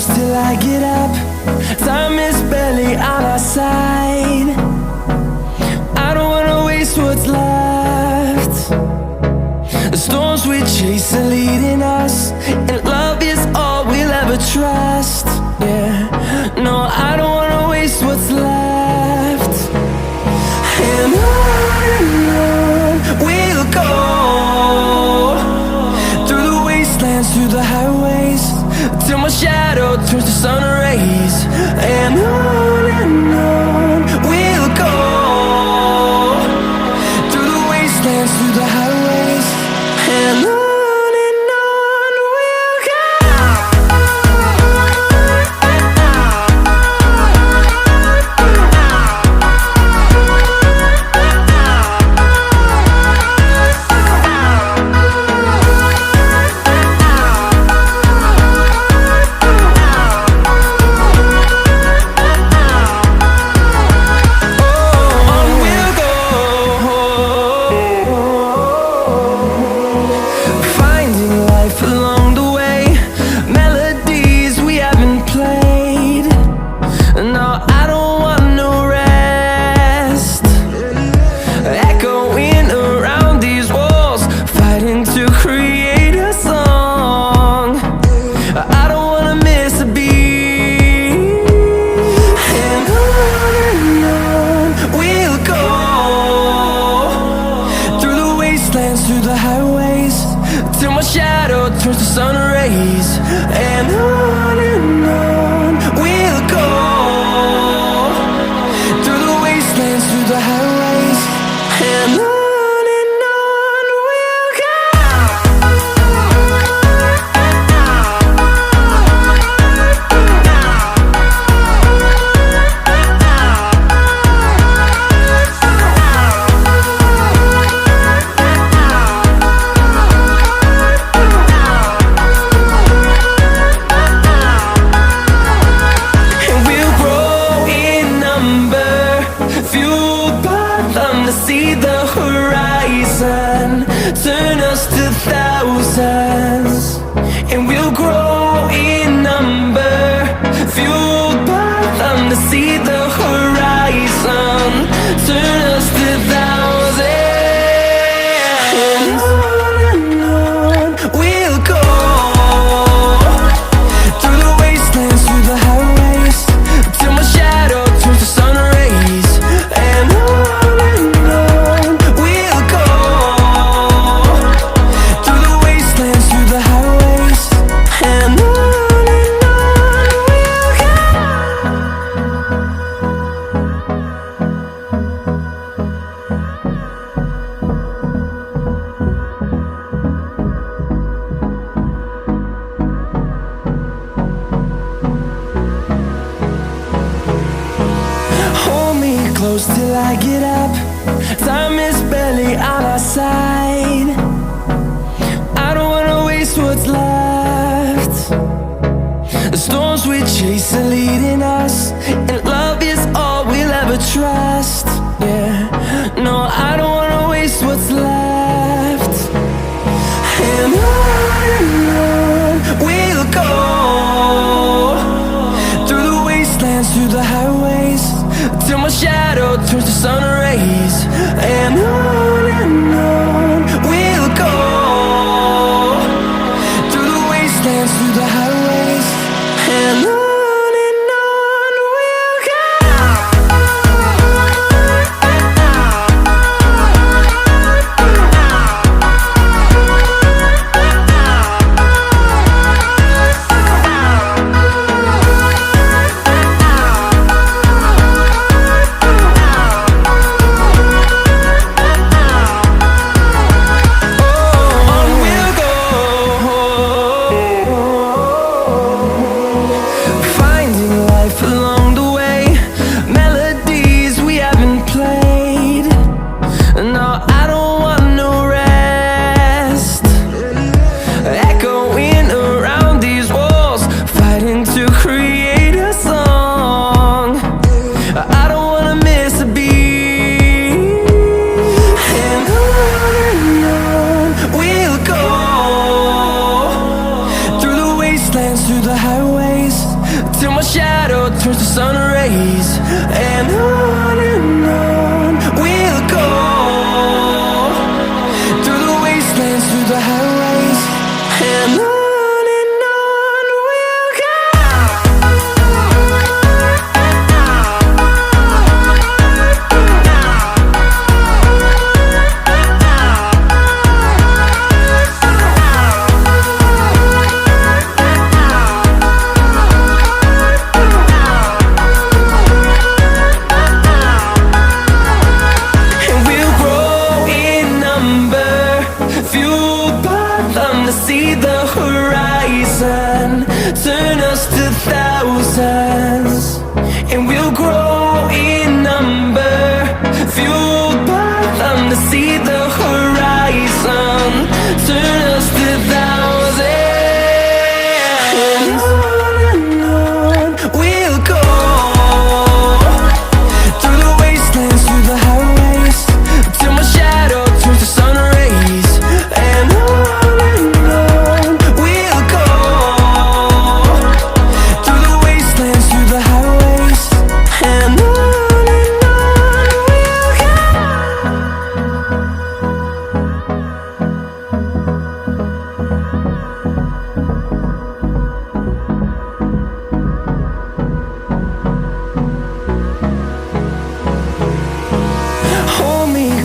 close till I get up. Time is barely on our side. I don't wanna waste what's left. The storms we chase are leading us, and love is all we'll ever trust. Yeah, no, I don't wanna waste what's left. And on we'll go, through the wastelands, through the highways, till my shadow turns to sun rays. And on we'll go, through the wastelands, through the highways, and on. Through the highways, till my shadow turns to sun rays. And on we'll go, through the wastelands, through the highways, and on. See the horizon turn us to thousands, and we'll grow in number, fueled by them. To see the horizon turn us to thousands, and on we'll go, through the wastelands, through the highways, till my shadow turns to sun rays. And on close till I get up. Time is barely on our side. I don't wanna waste what's left. The storms we chase are leading us, and love is all we'll ever trust. Yeah, no, I don't wanna waste what's left. And on we'll go, through the wastelands, through the highways, till my shadow turns to sun rays. And on we'll go, through the wastelands, through the highways, and on. rays, and on we'll go, through the wastelands, through the highways, and on we'll go. See the horizon, turn us to thousands, and we'll grow in number, fueled by them to see the horizon, turn us to thousands, and on we'll go, through the wastelands, through the highways, till my shadow turns to sun rays, and on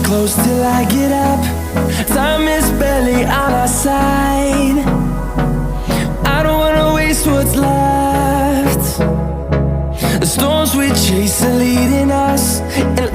close till I get up. Time is barely on our side. I don't wanna waste what's left. The storms we chase are leading us, and